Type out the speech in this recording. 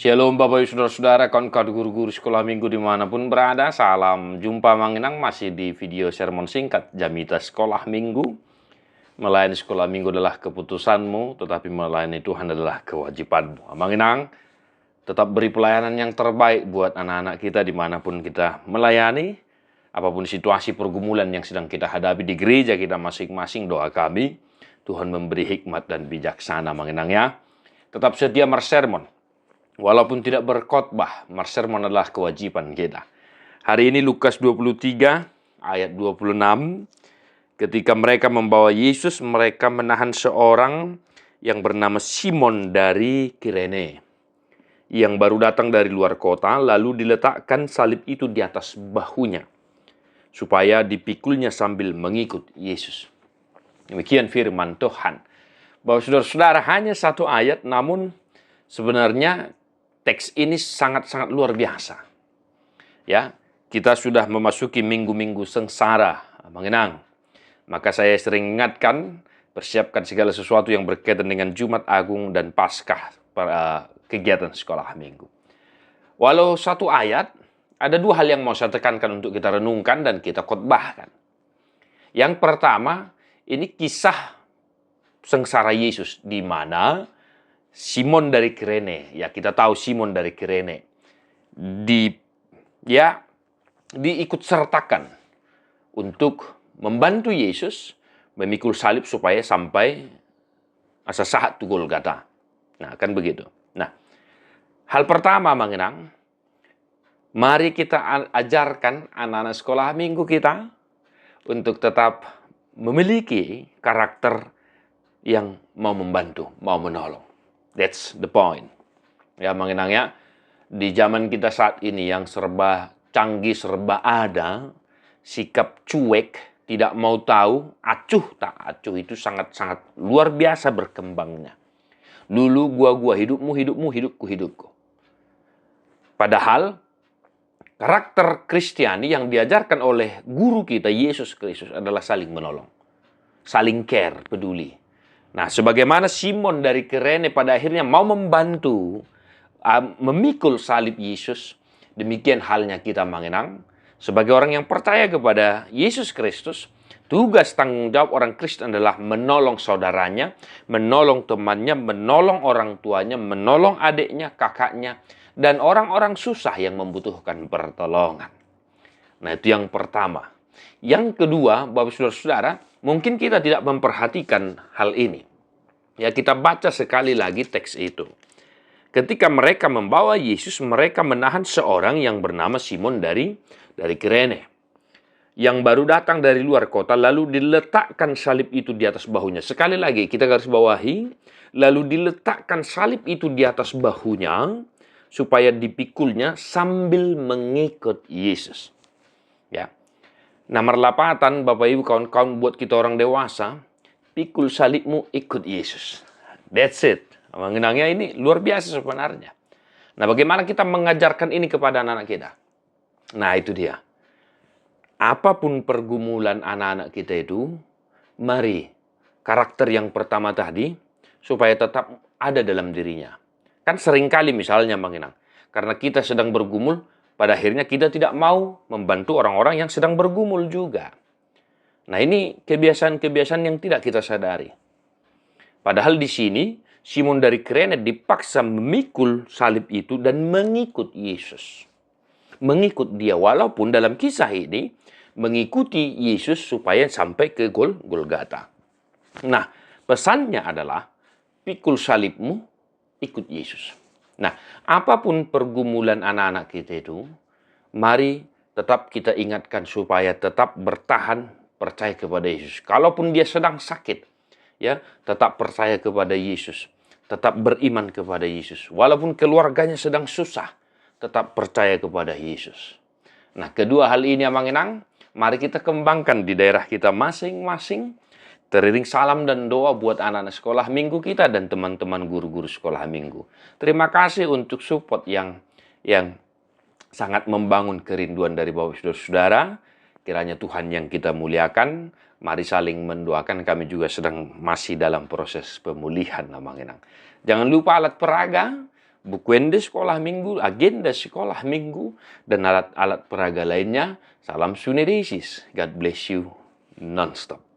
Shalom Bapak Ibu Saudara-saudara, kawan-kawan guru-guru sekolah minggu dimanapun berada. Salam jumpa Manginang masih di video sermon singkat Jamita Sekolah Minggu. Melayani sekolah minggu adalah keputusanmu, tetapi melayani Tuhan adalah kewajibanmu. Manginang, tetap beri pelayanan yang terbaik buat anak-anak kita dimanapun kita melayani. Apapun situasi pergumulan yang sedang kita hadapi di gereja kita masing-masing, doa kami, Tuhan memberi hikmat dan bijaksana Manginang ya. Tetap setia bersermon. Walaupun tidak berkhotbah, bersermon adalah kewajiban kita. Hari ini Lukas 23 ayat 26. Ketika mereka membawa Yesus, mereka menahan seorang yang bernama Simon dari Kirene, yang baru datang dari luar kota, lalu diletakkan salib itu di atas bahunya, supaya dipikulnya sambil mengikut Yesus. Demikian firman Tuhan. Bapak saudara-saudara, hanya satu ayat, namun sebenarnya teks ini sangat-sangat luar biasa. Ya, kita sudah memasuki minggu-minggu sengsara, Manginang. Maka saya sering ingatkan, persiapkan segala sesuatu yang berkaitan dengan Jumat Agung dan Paskah para kegiatan sekolah minggu. Walau satu ayat, ada dua hal yang mau saya tekankan untuk kita renungkan dan kita khotbahkan. Yang pertama, ini kisah sengsara Yesus di mana Simon dari Kirene, ya kita tahu Simon dari Kirene, diikut sertakan untuk membantu Yesus memikul salib supaya sampai asa saat tu Golgata. Nah, kan begitu. Nah, hal pertama Manginang, mari kita ajarkan anak-anak sekolah minggu kita untuk tetap memiliki karakter yang mau membantu, mau menolong. That's the point. Ya Manginang ya, di zaman kita saat ini yang serba canggih, serba ada, sikap cuek, tidak mau tahu, acuh tak acuh itu sangat-sangat luar biasa berkembangnya. Dulu gua hidupmu, hidupku, hidupku. Padahal karakter Kristiani yang diajarkan oleh guru kita Yesus Kristus adalah saling menolong, saling care, peduli. Nah, sebagaimana Simon dari Kirene pada akhirnya mau membantu memikul salib Yesus, demikian halnya kita Manginang. Sebagai orang yang percaya kepada Yesus Kristus, tugas tanggung jawab orang Kristen adalah menolong saudaranya, menolong temannya, menolong orang tuanya, menolong adiknya, kakaknya, dan orang-orang susah yang membutuhkan pertolongan. Nah, itu yang pertama. Yang kedua, Bapak saudara-saudara, mungkin kita tidak memperhatikan hal ini. Ya, kita baca sekali lagi teks itu. Ketika mereka membawa Yesus, mereka menahan seorang yang bernama Simon dari Kirene, yang baru datang dari luar kota, lalu diletakkan salib itu di atas bahunya. Sekali lagi, kita garis bawahi, lalu diletakkan salib itu di atas bahunya, supaya dipikulnya sambil mengikut Yesus. Ya. Nomor 8, Bapak Ibu kawan-kawan, buat kita orang dewasa, pikul salibmu, ikut Yesus. That's it. Mengenangnya ini luar biasa sebenarnya. Nah, bagaimana kita mengajarkan ini kepada anak-anak kita? Nah, itu dia. Apapun pergumulan anak-anak kita itu, mari karakter yang pertama tadi, supaya tetap ada dalam dirinya. Kan seringkali misalnya Manginang, karena kita sedang bergumul, pada akhirnya kita tidak mau membantu orang-orang yang sedang bergumul juga. Nah, ini kebiasaan-kebiasaan yang tidak kita sadari. Padahal di sini, Simon dari Kirene dipaksa memikul salib itu dan mengikut Yesus. Mengikut dia, walaupun dalam kisah ini, mengikuti Yesus supaya sampai ke Golgata. Nah, pesannya adalah, pikul salibmu, ikut Yesus. Nah, apapun pergumulan anak-anak kita itu, mari tetap kita ingatkan supaya tetap bertahan percaya kepada Yesus. Kalaupun dia sedang sakit, ya, tetap percaya kepada Yesus. Tetap beriman kepada Yesus. Walaupun keluarganya sedang susah, tetap percaya kepada Yesus. Nah, kedua hal ini Manginang, mari kita kembangkan di daerah kita masing-masing. Teriring salam dan doa buat anak-anak sekolah minggu kita dan teman-teman guru-guru sekolah minggu. Terima kasih untuk support yang sangat membangun kerinduan dari Bapak saudara-saudara. Kiranya Tuhan yang kita muliakan. Mari saling mendoakan, kami juga sedang masih dalam proses pemulihan Manginang. Jangan lupa alat peraga buku sekolah minggu, agenda sekolah minggu, dan alat-alat peraga lainnya. Salam Sunedesis. God bless you non-stop.